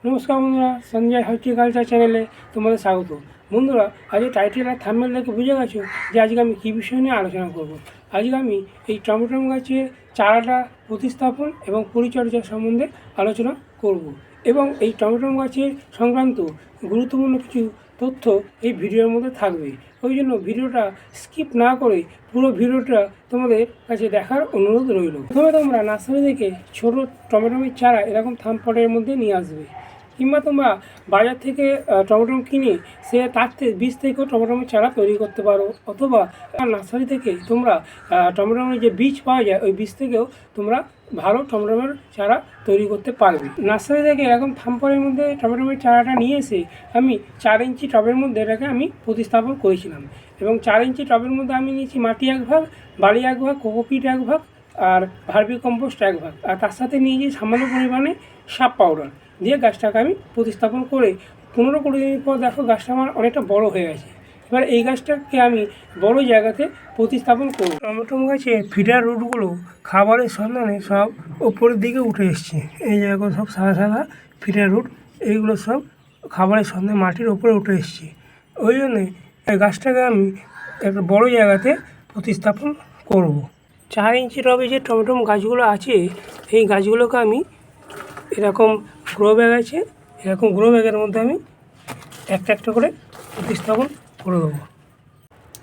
নমস্কার বন্ধুরা, সঞ্জয় হর্টিকালচার চ্যানেলে তোমাদের স্বাগত। বন্ধুরা, আজকে টাইটেল আর থাম্বনেল দেখে বুঝে গেছো যে আজকে আমি কী বিষয় নিয়ে আলোচনা করব। আজকে আমি এই টমেটো গাছের চারাটা প্রতিস্থাপন এবং পরিচর্যা সম্বন্ধে আলোচনা করব এবং এই টমেটো গাছের সংক্রান্ত গুরুত্বপূর্ণ কিছু তথ্য এই ভিডিওর মধ্যে থাকবে। ওই জন্য ভিডিওটা স্কিপ না করে পুরো ভিডিওটা তোমাদের কাছে দেখার অনুরোধ রইল। প্রথমে তোমরা নার্সারি থেকে ছোটো টমেটোর চারা এরকম থামপটের মধ্যে নিয়ে আসবে, কিংবা তোমরা বাজার থেকে টমেটো কিনে সে তার বীজ থেকেও টমেটোর চারা তৈরি করতে পারো, অথবা নার্সারি থেকে তোমরা টমেটোর যে বীজ পাওয়া যায় ওই বীজ থেকেও তোমরা ভালো টমেটোর চারা তৈরি করতে পারবে। নার্সারি থেকে এরকম থামপটের মধ্যে টমেটোর চারাটা নিয়ে এসে আমি 4 ইঞ্চি টবের মধ্যে এটাকে আমি প্রতিস্থাপন করেছিলাম, এবং 4 ইঞ্চি টবের মধ্যে আমি নিয়েছি মাটি 1 ভাগ, বালি 1 ভাগ, কোকোপিট 1 ভাগ, আর ভার্মি কম্পোস্ট 1 ভাগ, আর তার সাথে নিয়েছি সামান্য পরিমাণে সাপ পাউডার দিয়ে গাছটাকে আমি প্রতিস্থাপন করে 15-20 দিন পর দেখো গাছটা আমার অনেকটা বড় হয়ে গেছে। এবার এই গাছটাকে আমি বড় জায়গাতে প্রতিস্থাপন করব। টমেটো গাছে ফিডার রুটগুলো খাবারের সন্ধানে সব ওপরের দিকে উঠে এসছে। এই জায়গাগুলো সব সাদা সাদা ফিডার রুট, এইগুলো সব খাবারের সন্ধানে মাটির ওপরে উঠে এসছে। ওই জন্যে এই গাছটাকে আমি একটা বড় জায়গাতে প্রতিস্থাপন করব। 4 ইঞ্চি টবে যে টমেটো গাছগুলো আছে এই গাছগুলোকে আমি এরকম গ্রো ব্যাগ আছে, এরকম গ্রো ব্যাগের মধ্যে আমি একটা একটা করে প্রতিস্থাপন করে দেবো।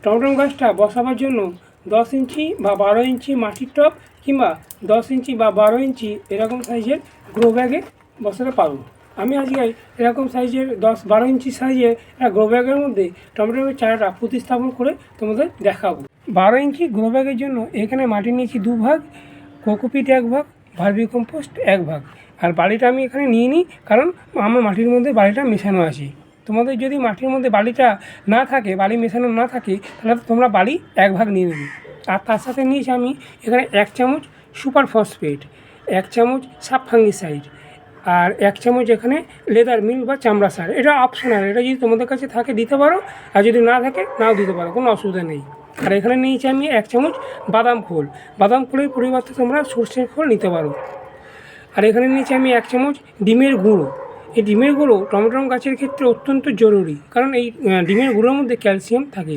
টমেটো গাছটা বসাবার জন্য 10 ইঞ্চি বা 12 ইঞ্চি মাটির টব, কিংবা 10 ইঞ্চি বা 12 ইঞ্চি এরকম সাইজের গ্রো ব্যাগে বসাতে পারবো। আমি আজকে এরকম সাইজের 10-12 ইঞ্চি সাইজের একটা গ্রো ব্যাগের মধ্যে টমেটোর চারাটা প্রতিস্থাপন করে তোমাদের দেখাবো। 12 ইঞ্চি গ্রো ব্যাগের জন্য এখানে মাটি নিয়েছি 2 ভাগ, কোকোপিট 1 ভাগ, ভার্মি কম্পোস্ট 1 ভাগ, আর বালিটা আমি এখানে নিয়ে নিই কারণ আমার মাটির মধ্যে বালিটা মেশানো আছে। তোমাদের যদি মাটির মধ্যে বালিটা না থাকে, বালি মেশানো না থাকে, তাহলে তোমরা বালি 1 ভাগ নিয়ে নেবে। আর তার সাথে নিয়েছি আমি এখানে 1 চামচ সুপার ফসফেট, 1 চামচ সাব ফাঙ্গিসাইড, আর 1 চামচ এখানে লেদার মিল বা চামড়া সার। এটা অপশনাল, এটা যদি তোমাদের কাছে থাকে দিতে পারো, আর যদি না থাকে নাও দিতে পারো, কোনো অসুবিধা নেই। আর এখানে নিয়েছি আমি 1 চামচ বাদাম খোল, বাদাম খোলের পরিবর্তে তোমরা সর্ষের খোল নিতে পারো। আর এখানে নিয়েছি আমি 1 চামচ ডিমের গুঁড়ো। এই ডিমের গুঁড়ো টমেটো গাছের ক্ষেত্রে অত্যন্ত জরুরি, কারণ এই ডিমের গুঁড়োর মধ্যে ক্যালসিয়াম থাকে।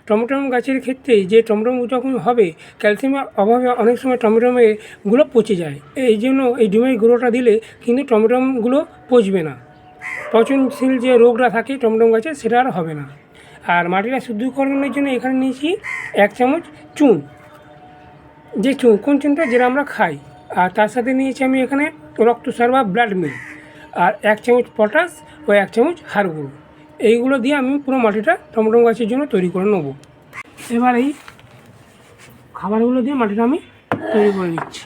টমেটো গাছের ক্ষেত্রে যে টমেটো যখন হবে, ক্যালসিয়ামের অভাবে অনেক সময় টমেটোগুলো পচে যায়। এই জন্য এই ডিমের গুঁড়োটা দিলে কিন্তু টমেটোগুলো পচবে না, পচনশীল যে রোগটা থাকে টমেটো গাছে সেটা আর হবে না। আর মাটিটা শুদ্ধীকরণের জন্য এখানে নিয়েছি 1 চামচ চুন, যে চুন, কোন চুনটা যেটা আমরা খাই। আর তার সাথে নিয়েছি আমি এখানে রক্তসার বা ব্লাড মিল, আর 1 চামচ পটাশ ও 1 চামচ হাড় গুঁড়ো। এইগুলো দিয়ে আমি পুরো মাটিটা টমেটো গাছের জন্য তৈরি করে নেব। এবার এই খাবারগুলো দিয়ে মাটিটা আমি তৈরি করে নিচ্ছি,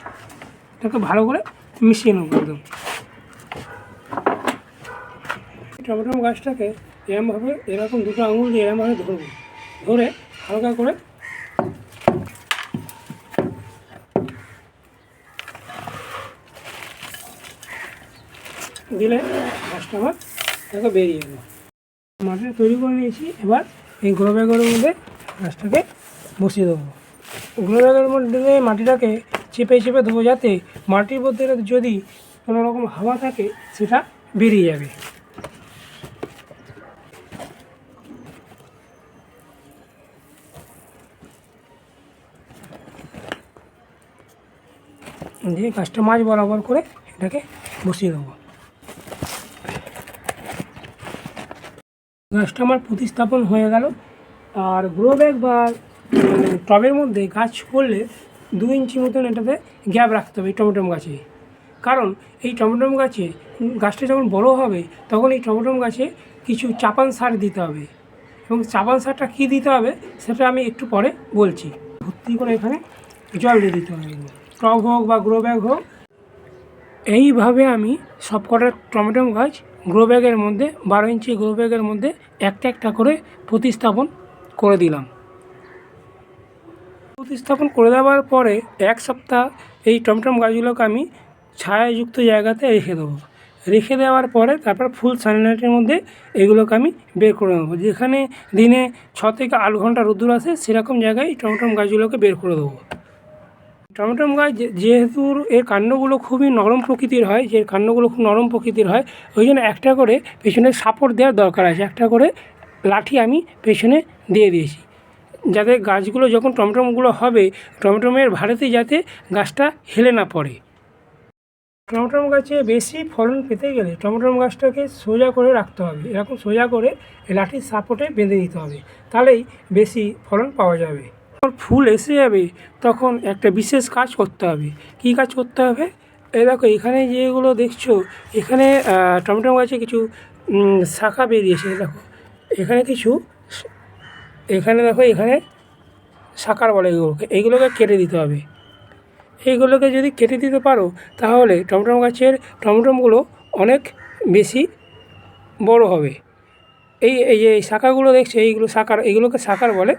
এটাকে ভালো করে মিশিয়ে নেব একদম। টমেটো গাছটাকে এরকমভাবে, এরকম 2টো আঙুল দিয়ে এরকমভাবে ধরবো, ধরে হালকা করে দিলে গাছটা আমার তাকে বেরিয়ে যাবে। মাটিটা তৈরি করে নিয়েছি। এবার এই গ্রো ব্যাগের মধ্যে গাছটাকে বসিয়ে দেবো। গ্রো ব্যাগের মধ্যে মাটিটাকে চেপে চেপে দেবো, যাতে মাটির মধ্যে যদি কোনো রকম হাওয়া থাকে সেটা বেরিয়ে যাবে। দিয়ে গাছটা মাঝ বরাবর করে এটাকে বসিয়ে দেবো। গাছটা আমার প্রতিস্থাপন হয়ে গেল। আর গ্রো ব্যাগ বা টবের মধ্যে গাছ করলে 2 ইঞ্চি মতন এটাতে গ্যাপ রাখতে হবে এই টমেটো গাছে, কারণ এই টমেটো গাছে গাছটা যখন বড় হবে তখন এই টমেটো গাছে কিছু চাপান সার দিতে হবে, এবং চাপান সারটা কী দিতে হবে সেটা আমি একটু পরে বলছি। ভর্তি করে এখানে জল দিয়ে দিতে হবে, টব হোক বা গ্রো ব্যাগ হোক। এইভাবে আমি সবকটা টমেটো গাছ গ্রো ব্যাগের মধ্যে, 12 ইঞ্চি গ্রো ব্যাগের মধ্যে একটা একটা করে প্রতিস্থাপন করে দিলাম। প্রতিস্থাপন করে দেওয়ার পরে 1 সপ্তাহ এই টমেটো গাছগুলোকে আমি ছায়াযুক্ত জায়গাতে রেখে দেবো। রেখে দেওয়ার পরে তারপর ফুল সানলাইটের মধ্যে এগুলোকে আমি বের করে নেবো। যেখানে দিনে 6 থেকে 8 ঘন্টা রোদ্দুর আসে সেরকম জায়গায় টমেটো গাছগুলোকে বের করে দেবো। টমেটো গাছ যেহেতু এর কাণ্ডগুলো খুবই নরম প্রকৃতির হয়, যে কাণ্ডগুলো খুব নরম প্রকৃতির হয়, ওই জন্য একটা করে পেছনে সাপোর্ট দেওয়ার দরকার আছে, একটা করে লাঠি আমি পেছনে দিয়ে দিয়েছি, যাতে গাছগুলো যখন টমটমগুলো হবে টমটমের ভারেতে যাতে গাছটা হেলে না পড়ে। টমেটো গাছে বেশি ফলন পেতে গেলে টমেটো গাছটাকে সোজা করে রাখতে হবে, এরকম সোজা করে লাঠির সাপোর্টে বেঁধে দিতে হবে, তাহলেই বেশি ফলন পাওয়া যাবে। যখন ফুল এসে যাবে তখন একটা বিশেষ কাজ করতে হবে। কী কাজ করতে হবে? এই দেখো এখানে যেগুলো দেখছো, এখানে টমেটো গাছে কিছু শাখা বেরিয়েছে, দেখো এখানে কিছু, এখানে দেখো এখানে শাখার বলে এইগুলোকে কেটে দিতে হবে। এইগুলোকে যদি কেটে দিতে পারো তাহলে টমটম গাছের টমটমগুলো অনেক বেশি বড় হবে। এই যে শাখাগুলো দেখছো, এইগুলোকে শাখার বলে।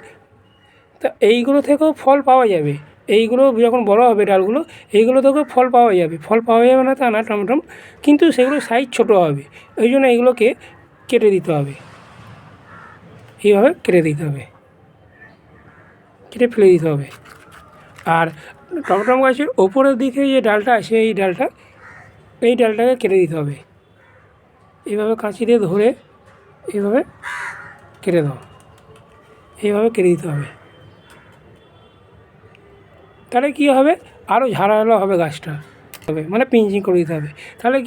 তা এইগুলো থেকেও ফল পাওয়া যাবে, এইগুলো যখন বড় হবে ডালগুলো, এইগুলো থেকেও ফল পাওয়া যাবে। ফল পাওয়া যাবে না তা না টমটম, কিন্তু সেগুলো সাইজ ছোটো হবে, ওই জন্য এইগুলোকে কেটে দিতে হবে, এইভাবে কেটে দিতে হবে, কেটে ফেলে দিতে হবে। আর টমটম গাছের ওপরের দিকে যে ডালটা আছে, এই ডালটাকে কেটে দিতে হবে, এইভাবে কাঁচি দিয়ে ধরে এইভাবে কেটে দাও, এইভাবে কেটে দিতে হবে। তাহলে কী হবে, আরও ঝাড়ালো হবে গাছটা, হবে মানে পিঞ্চিং করে দিতে হবে। তাহলে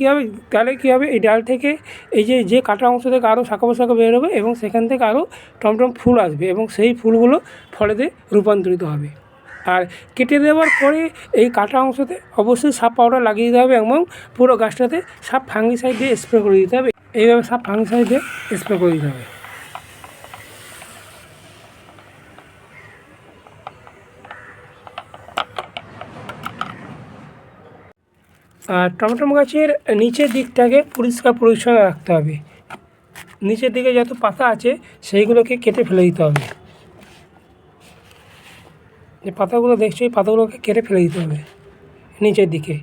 কী হবে এই ডাল থেকে এই যে কাটা অংশ থেকে আরও শাখা প্রশাখা বেরোবে এবং সেখান থেকে আরও টমটম ফুল আসবে এবং সেই ফুলগুলো ফলেতে রূপান্তরিত হবে। আর কেটে দেওয়ার পরে এই কাটা অংশতে অবশ্যই সাপ পাউডার লাগিয়ে দিতে হবে এবং পুরো গাছটাতে সাপ ফাঙ্গিসাইড দিয়ে স্প্রে করে দিতে হবে, এইভাবে সাপ ফাঙ্গিসাইড দিয়ে স্প্রে করে দিতে হবে। আর টমেটো গাছের নিচের দিকটাকে পরিষ্কার পরিচ্ছন্ন রাখতে হবে, নিচের দিকে যত পাতা আছে সেইগুলোকে কেটে ফেলে দিতে হবে। যে পাতাগুলো দেখছো এই পাতাগুলোকে কেটে ফেলে দিতে হবে নিচের দিকে,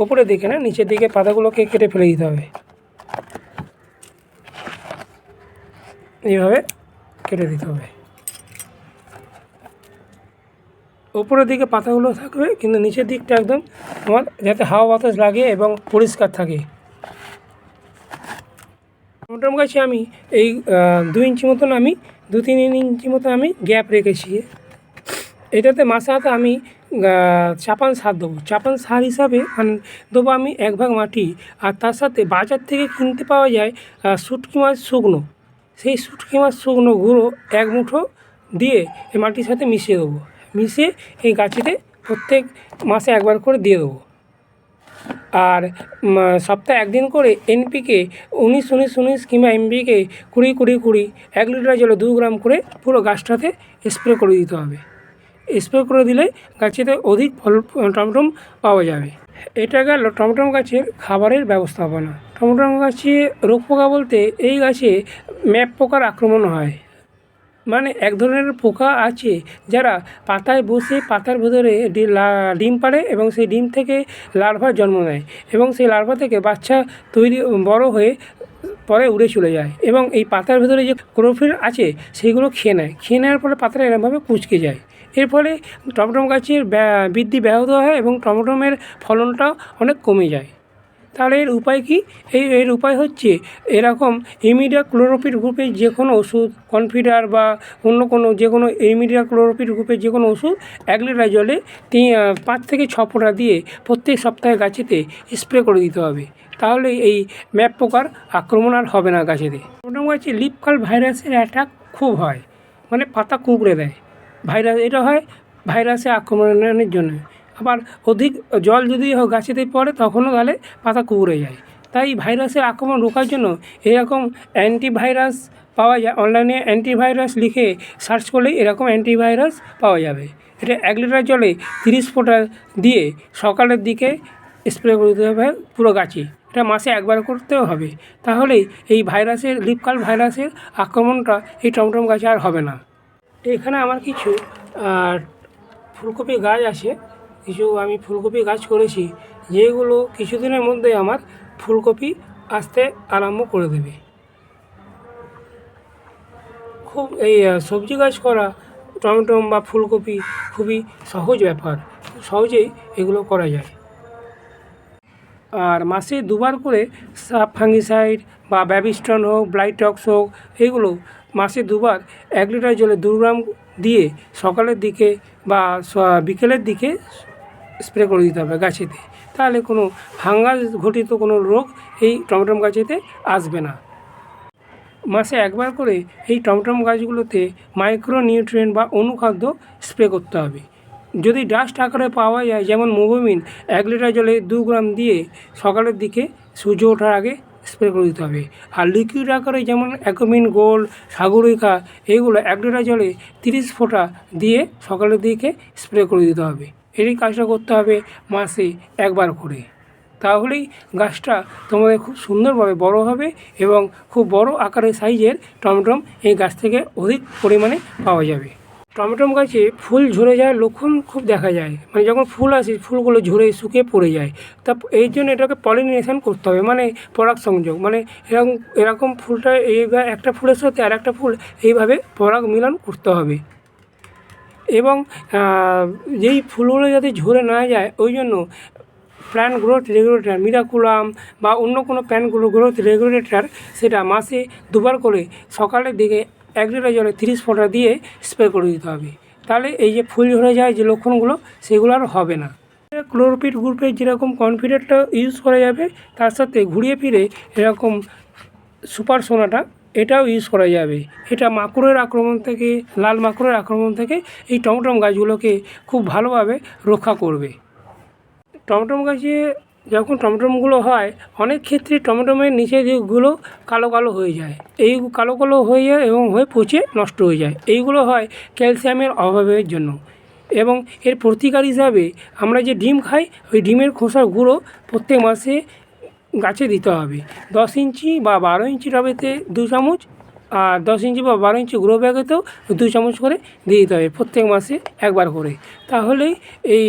ওপরের দিকে না, নিচের দিকে পাতাগুলোকে কেটে ফেলে দিতে হবে, এইভাবে কেটে দিতে হবে। ওপরের দিকে পাতাগুলো থাকবে কিন্তু নিচের দিকটা একদম তোমার যাতে হাওয়া বাতাস লাগে এবং পরিষ্কার থাকে। টমেটো গাছে আমি এই 2 ইঞ্চি মতন আমি 2-3 ইঞ্চি মতো আমি গ্যাপ রেখেছি। এটাতে মাঝখানে আমি চাপান সার দেবো, চাপান সার হিসাবে দেবো আমি 1 ভাগ মাটি, আর তার সাথে বাজার থেকে কিনতে পাওয়া যায় শুটকি মাছ শুকনো, সেই শুটকি মাছ শুকনো গুঁড়ো 1 মুঠো দিয়ে এই মাটির সাথে মিশিয়ে দেবো, মিশিয়ে এই গাছেতে প্রত্যেক মাসে 1 বার করে দিয়ে দেবো। আর সপ্তাহে 1 দিন করে এনপিকে 19-19-19 কিংবা এমপিকে 20-20-20 1 লিটার জলে 2 গ্রাম করে পুরো গাছটাতে স্প্রে করে দিতে হবে। স্প্রে করে দিলে গাছেতে অধিক ফল টমটম পাওয়া যাবে। এটা গেল টমটম গাছের খাবারের ব্যবস্থাপনা। টমটম গাছে রোগ পোকা বলতে এই গাছে ম্যাপ পোকার আক্রমণ হয়, মানে এক ধরনের পোকা আছে যারা পাতায় বসে পাতার ভেতরে ডিম পাড়ে এবং সেই ডিম থেকে লার্ভার জন্ম নেয় এবং সেই লার্ভা থেকে বাচ্চা তৈরি বড় হয়ে পরে উড়ে চলে যায় এবং এই পাতার ভেতরে যে ক্লোরোফিল আছে সেইগুলো খেয়ে নেওয়ার ফলে পাতাটা এরকমভাবে কুঁচকে যায়। এর ফলে টমেটো গাছের বৃদ্ধি ব্যাহত হয় এবং টমেটোমের ফলনটাও অনেক কমে যায়। তাহলে এর উপায় কী? এর উপায় হচ্ছে এরকম ইমিডাক্লোরপিড গ্রুপের যে কোনো ওষুধ, কনফিডার বা অন্য কোনো যে কোনো ইমিডাক্লোরপিড গ্রুপের যে কোনো ওষুধ 1 লিটার জলে 5 থেকে 6 ফোঁটা দিয়ে প্রত্যেক সপ্তাহে গাছেতে স্প্রে করে দিতে হবে। তাহলে এই ম্যাপ পোকার আক্রমণ আর হবে না গাছেতে। টমেটো গাছে লিফ কার্ল ভাইরাসের অ্যাটাক খুব হয়, মানে পাতা কুঁকড়ে দেয় ভাইরাস, এটা হয় ভাইরাসের আক্রমণের জন্য। আবার অধিক জল যদি গাছেতে পড়ে তখনও তাহলে পাতা কুঁকড়ে যায়। তাই ভাইরাসের আক্রমণ রোখার জন্য এরকম অ্যান্টিভাইরাস পাওয়া যায়, অনলাইনে অ্যান্টিভাইরাস লিখে সার্চ করলেই এরকম অ্যান্টিভাইরাস পাওয়া যাবে। এটা 1 লিটার জলে 30 ফোঁটা দিয়ে সকালের দিকে স্প্রে করে দিতে হবে পুরো গাছে। এটা মাসে 1 বার করতেও হবে, তাহলেই এই ভাইরাসের লিফ কার্ল ভাইরাসের আক্রমণটা এই টমেটো গাছে আর হবে না। এখানে আমার কিছু ফুলকপি গাছ আছে, আমি ফুলকপি গাছ করেছি, যেগুলো কিছুদিনের মধ্যে আমার ফুলকপি আসতে আরম্ভ করে দেবে। এই সবজি গাছ করা টমেটো বা ফুলকপি খুবই সহজ ব্যাপার, সহজেই এগুলো করা যায়। আর মাসে 2বার করে সাব ফাঙ্গিসাইড বা ব্যাবিস্টন হোক, ব্লাইটক্স হোক, এগুলো মাসে 2বার 1 লিটার জলে 2 গ্রাম দিয়ে সকালের দিকে বা বিকেলের দিকে স্প্রে করে দিতে হবে গাছেতে। তাহলে কোনো ফাঙ্গাস ঘটিত কোনো রোগ এই টমেটো গাছেতে আসবে না। মাসে 1বার করে এই টমেটো গাছগুলোতে মাইক্রো নিউট্রিয়েন্ট বা অনুখাদ্য স্প্রে করতে হবে। যদি ডাস্ট আকারে পাওয়া যায়, যেমন মোবোমিন 1 লিটার জলে 2 গ্রাম দিয়ে সকালের দিকে সূর্য ওঠার আগে স্প্রে করে দিতে হবে। আর লিকুইড আকারে যেমন অ্যাকুমিন গোল্ড, সাগরিকা, এইগুলো 1 লিটার জলে 30 ফোঁটা দিয়ে সকালের দিকে স্প্রে করে দিতে হবে। এই কাজটা করতে হবে মাসে 1বার করে। তাহলেই গাছটা তোমাদের খুব সুন্দরভাবে বড় হবে এবং খুব বড় আকারের সাইজের টমেটো এই গাছ থেকে অধিক পরিমাণে পাওয়া যাবে। টমেটো গাছে ফুল ঝরে যাওয়ার লক্ষণ খুব দেখা যায়, মানে যখন ফুল আসে ফুলগুলো ঝরে শুকিয়ে পড়ে যায়। তা এই জন্য এটাকে পলিনেশন করতে হবে, মানে পরাগ সংযোগ, মানে এরকম ফুলটা এইভাবে একটা ফুলের সাথে আর একটা ফুল এইভাবে পরাগ মিলন করতে হবে। এবং যেই ফুলগুলো যাতে ঝরে না যায় ওই জন্য প্ল্যান্ট গ্রোথ রেগুলেটর মিরাকুলাম বা অন্য কোনো প্ল্যান্ট গ্রোথ রেগুলেটর সেটা মাসে 2বার করে সকালের দিকে 1 লিটার জলে 30 ফোঁটা দিয়ে স্প্রে করে দিতে হবে। তাহলে এই যে ফুল ঝরে যায় যে লক্ষণগুলো সেগুলো আর হবে না। ক্লোরোপিড গ্রুপের যেরকম কনফিডেন্টটা ইউজ করা যাবে, তার সাথে ঘুরিয়ে ফিরে এরকম সুপার সোনাটা এটাও ইউজ করা যাবে। এটা মাকড়ের আক্রমণ থেকে, লাল মাকড়ের আক্রমণ থেকে এই টমেটো গাছগুলোকে খুব ভালোভাবে রক্ষা করবে। টমেটো গাছে যখন টমেটোগুলো হয় অনেক ক্ষেত্রে টমেটোমের নিচের দিকগুলো কালো কালো হয়ে যায়, এই কালো কালো হয়ে যায় এবং হয়ে পচে নষ্ট হয়ে যায়। এইগুলো হয় ক্যালসিয়ামের অভাবের জন্য। এবং এর প্রতিকার হিসাবে আমরা যে ডিম খাই ওই ডিমের খোসার গুঁড়ো প্রত্যেক মাসে গাছে দিতে হবে। 10 ইঞ্চি বা 12 ইঞ্চি টবেতে 2 চামচ, আর 10 ইঞ্চি বা 12 ইঞ্চি গ্রো ব্যাগেতেও 2 চামচ করে দিয়ে দিতে হবে প্রত্যেক মাসে 1বার করে। তাহলেই এই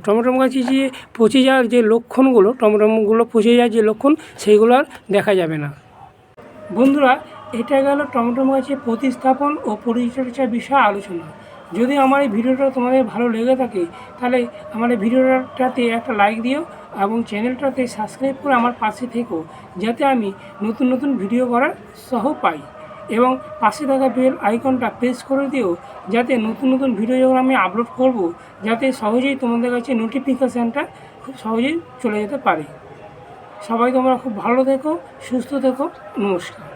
টমেটো গাছে যে পচে যাওয়ার যে লক্ষণগুলো, টমেটোগুলো পচে যাওয়ার যে লক্ষণ সেইগুলো আর দেখা যাবে না। বন্ধুরা, এটা গেল টমেটো গাছের প্রতিস্থাপন ও পরিচর্যার বিষয়ে আলোচনা। যদি আমার এই ভিডিওটা তোমাদের ভালো লেগে থাকে তাহলে আমার এই ভিডিওটাতে একটা লাইক দিও এবং চ্যানেলটাতে সাবস্ক্রাইব করে আমার পাশে থেকো, যাতে আমি নতুন নতুন ভিডিও করার উৎসাহ পাই। এবং পাশে থাকা বেল আইকনটা প্রেস করে দিও, যাতে নতুন নতুন ভিডিও যখন আমি আপলোড করব যাতে সহজেই তোমাদের কাছে নোটিফিকেশানটা খুব সহজেই চলে যেতে পারে। সবাই তোমরা খুব ভালো থেকো, সুস্থ থেকো, নমস্কার।